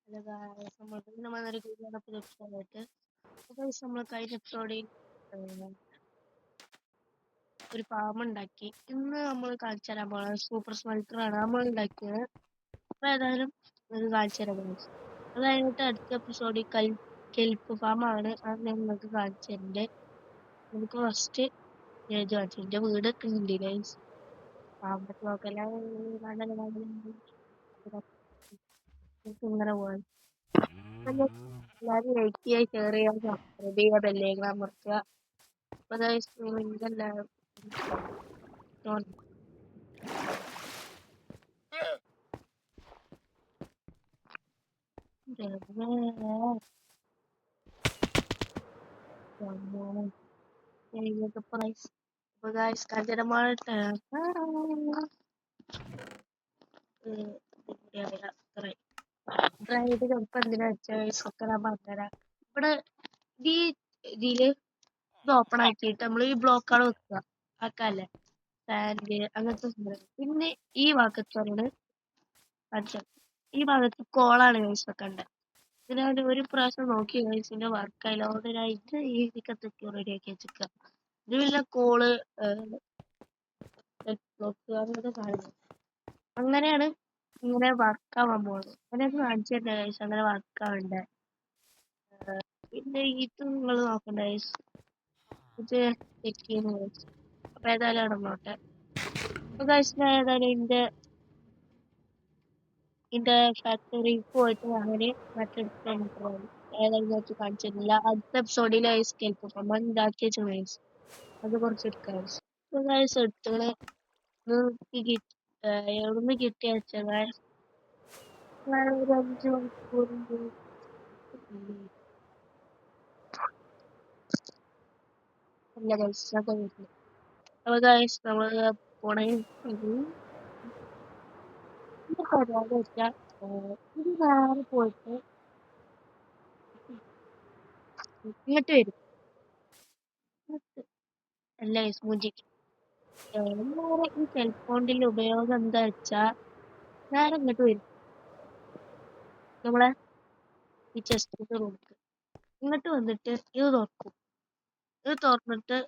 Hello guys, നമ്മൾ ഒരു എപ്പിസോഡായിട്ട് നമ്മൾ കഴിഞ്ഞ എപ്പിസോഡിൽ ഒരു ഫാം ഉണ്ടാക്കി. ഇന്ന് നമ്മൾ കാണിച്ചു തരാൻ പോകുന്നത് സൂപ്പർ സ്മെൽറ്ററാണ് നമ്മൾ ഉണ്ടാക്കിയത്. അപ്പോൾ ഏതായാലും ഇത് കാണിച്ചു തരാം ഗായ്സ്. അത് കഴിഞ്ഞിട്ട് അടുത്ത എപ്പിസോഡിൽ കെൽപ്പ് ഫാമാണ്. അത് ഞാൻ നിങ്ങൾക്ക് കാണിച്ചു തരുന്നുണ്ട്. നമുക്ക് ഫസ്റ്റ് കാണിച്ചു എൻ്റെ വീട് ഉണ്ട് ഗൈസ്. ഫാമിലൊക്കെ നോക്കല്ല ഇങ്ങനെ പോകാൻ എല്ലാവരും ലൈക്ക് ചെയ്യുക, ഷെയർ ചെയ്യുക, സബ്സ്ക്രൈബ് ചെയ്യുക, ബെല്ലൈക്കൺ അമർത്തുക. അപ്പോൾ ഇതെല്ലാം പ്രൈസ്. അപ്പോൾ ഗായ്സ് കഞ്ചരമായിട്ട് ഡ്രൈഡ് ചിലപ്പോൾ എന്തിനാ വെച്ചാൽ ഒക്കെ ഞാൻ പറഞ്ഞുതരാം. ഇവിടെ ഈ ഇതില് ഇത് ഓപ്പൺ ആക്കിയിട്ട് നമ്മൾ ഈ ബ്ലോക്കാണ് വെക്കുക. ആക്കല്ലേ സാൻഡ് അങ്ങനത്തെ സംഭവം. പിന്നെ ഈ ഭാഗത്താണ് ഈ ഭാഗത്ത് കോളാണ് ഗൈസ് വെക്കണ്ടത്. ഇതിനാണ് ഒരു പ്രാവശ്യം നോക്കി ഗൈസിന്റെ വർക്കായില്ല. അതുകൊണ്ട് ഞാൻ ഇത് ഈസിക്കത്തൊക്കെ റെഡിയാക്കി വെച്ചിരിക്കുക. ഇത് പിന്നെ കോള് അങ്ങനത്തെ സാധനം അങ്ങനെയാണ് ഇങ്ങനെ വർക്കാവാൻ പോകുന്നത്. അങ്ങനെയൊക്കെ കാണിച്ചു തരുന്ന ഗൈസ് അങ്ങനെ വർക്കാവണ്ടേ. പിന്നെ ഇത് നിങ്ങൾ നോക്കണ്ട ഗൈസ്, ഇത് ചെക്ക് ചെയ്യുന്ന ഗൈസ്. അപ്പൊ ഏതായാലും ഇടന്നോട്ടെ. അപ്പൊ ഗൈസ് ഞാൻ ഏതായാലും ഇതിന്റെ ഫാക്ടറിയിൽ പോയിട്ട് അങ്ങനെ മറ്റെടുത്ത് ഏതായാലും നോക്കി കാണിച്ചിരുന്നില്ല. അടുത്ത എപ്പിസോഡിൽ ഐസ് കേൾക്കും നമ്മൾ ഉണ്ടാക്കിയ ചോയ്സ് അത് കുറച്ച് എടുക്കാം. അപ്പൊ ഗൈസ് എടുത്തുകളെ എവിടുന്ന് കിട്ടിയ വെച്ചാൽ ഒരു 5 മണിക്കൂറിന്റെ അല്ല ഗൈസ് അപ്പൊ ഗൈസ് നമ്മള് പോണേ പരിപാടി വെച്ചാൽ ഇത് നേരെ പോയിട്ട് ഇങ്ങോട്ട് വരും. അല്ല ഗൈസ് മൂഞ്ചിക്ക് നേരെ ഈ സെൽഫോണിന്റെ ഉപയോഗം എന്താ വെച്ചാ നേരെ ഇങ്ങോട്ട് വരും. നമ്മളെ ഈ ചെസ്റ്റിന്റെ റൂമിക്ക് ഇങ്ങോട്ട് വന്നിട്ട് ഇത് തുറക്കും. ഇത് തുറന്നിട്ട്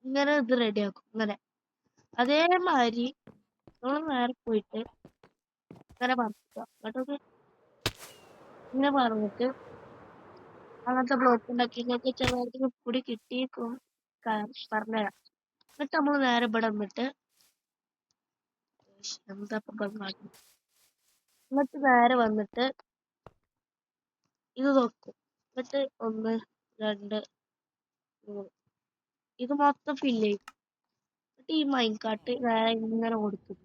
ഇങ്ങനെ ഇത് റെഡിയാക്കും. ഇങ്ങനെ അതേമാതിരി നമ്മൾ നേരെ പോയിട്ട് ഇങ്ങനെ പറക്കുക. കേട്ടോക്കെ ഇങ്ങനെ പറഞ്ഞിട്ട് അങ്ങനത്തെ ബ്ലോക്ക് ഉണ്ടാക്കി നിങ്ങൾക്ക് ചെറുതായിട്ട് കൂടി കിട്ടിയേക്കും പറഞ്ഞുതരാം. എന്നിട്ട് നമ്മൾ നേരെ ഇവിടെ വന്നിട്ട് എന്താ എന്നിട്ട് നേരെ വന്നിട്ട് ഇത് നോക്കും. എന്നിട്ട് 1 2 3 ഇത് മൊത്തം ഫില്ല് ചെയ്യും. എന്നിട്ട് ഈ മൈൻകാട്ട് നേരെ ഇങ്ങനെ കൊടുക്കും.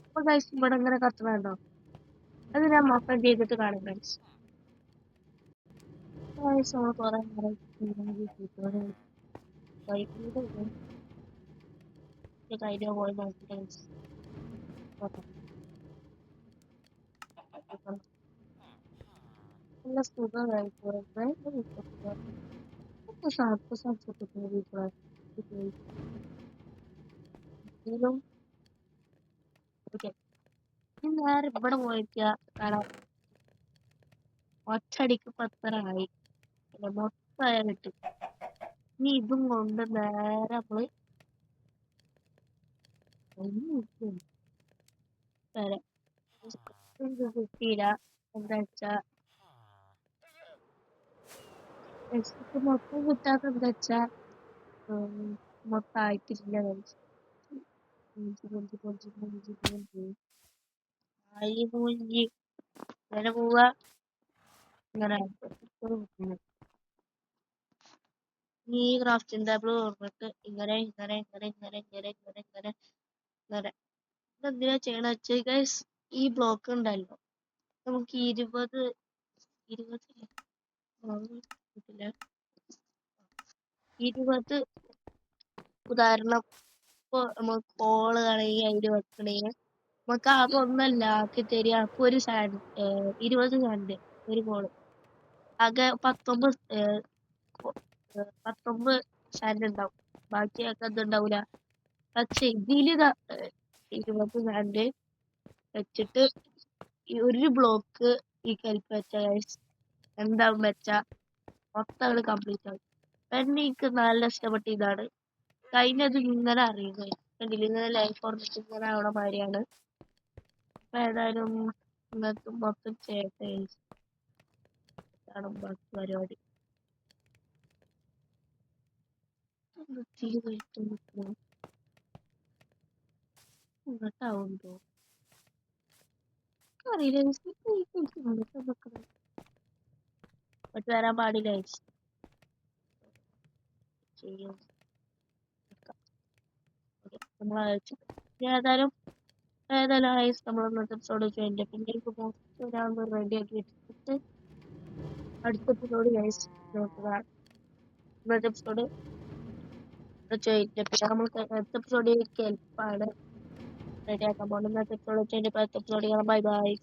അപ്പൊ ഗൈസ് ഇവിടെ ഇങ്ങനെ കത്തണുണ്ടോ? അത് ഞാൻ മൊത്തം ചെയ്തിട്ട് കാണും ഗൈസ്. നമ്മൾ കുറെ ഐഡിയ പോയി നോക്കിട്ട് നല്ല സുഖമായിട്ട് നേരെ ഇവിടെ പോയിക്കാ കാണാം. ഒറ്റടിക്ക് 10 മൊത്തമായ കിട്ടും. ഇനി ഇതും കൊണ്ട് നേരെ നമ്മള് കിട്ടിയില്ല. എന്താ വെച്ചാ മൊത്തം കിട്ടാത്ത എന്താ വെച്ചാ മൊത്തം ആയിട്ടില്ല. ഇങ്ങനെ പോവാ ഇങ്ങനെ ഈ ക്രാഫ്റ്റിംഗ് ടേബിൾ തുറന്നിട്ട് ഇങ്ങനെ ഇങ്ങനെ ഇങ്ങനെ ഇങ്ങനെ ഇങ്ങനെ ഇങ്ങനെ ഇങ്ങനെ ഇങ്ങനെ ഇതെന്തിനാ ചെയ്യണ വെച്ചാൽ ഗൈസ് ഈ ബ്ലോക്ക് ഉണ്ടല്ലോ നമുക്ക് 20 ഉദാഹരണം ഇപ്പൊ നമുക്ക് കോള് കളയുക അതിൽ വെക്കണേ നമുക്ക് ആകെ ഒന്നല്ല ആക്കി തരിക. അപ്പൊ ഒരു 20 സാൻഡ് ഒരു കോള് ആകെ 19 സാൻഡ് ഉണ്ടാവും. ബാക്കിയൊക്കെ എന്തുണ്ടാവൂല. പക്ഷെ ഇതില് 20 സാൻഡ് വെച്ചിട്ട് ഈ ഒരു ബ്ലോക്ക് ഈ കെൽപ്പ് വെച്ച ഗൈസ് എന്താവും വെച്ചാ മൊത്തം കംപ്ലീറ്റ് ആവും. പിന്നെ എനിക്ക് നല്ല ഇഷ്ടപ്പെട്ട ഇതാണ് കഴിഞ്ഞത് ഇങ്ങനെ അറിയുന്നത് കണ്ടില്ല, ഇങ്ങനെ ലൈഫ് ഓർമ്മിച്ച് ഇങ്ങനെ ആവണ മാതിരിയാണ്. അപ്പൊ ഏതായാലും ഇന്നത്തെ മൊത്തം ചെയ്യട്ടെ guys. ഇതാണ് ബാക്കി പരിപാടി. ഇങ്ങോട്ടാവുമ്പോ അറിയില്ല മറ്റു വരാൻ പാടില്ല guys. ചെയ്യും നമ്മൾ ഏതായാലും guys നമ്മൾ ഇന്നത്തെ എപ്പിസോഡ് ചെയ്യണ്ടേ. പിന്നെ ഒരാൾ റെഡി ആക്കി വെച്ചിട്ട് അടുത്ത എപ്പിസോഡ് guys നോക്കുക. ഇന്നത്തെ എപ്പിസോഡ് ചെയ്തിട്ട് പിന്നെ നമ്മൾ അടുത്ത എപ്പിസോഡ് കെൽപ്പാണ് റെഡി ആക്കാൻ പോകുന്നത്. ഇന്നത്തെ എപ്പിസോഡ് ചെയ്തിട്ട് അടുത്ത എപ്പിസോഡ് ബൈ ബൈ.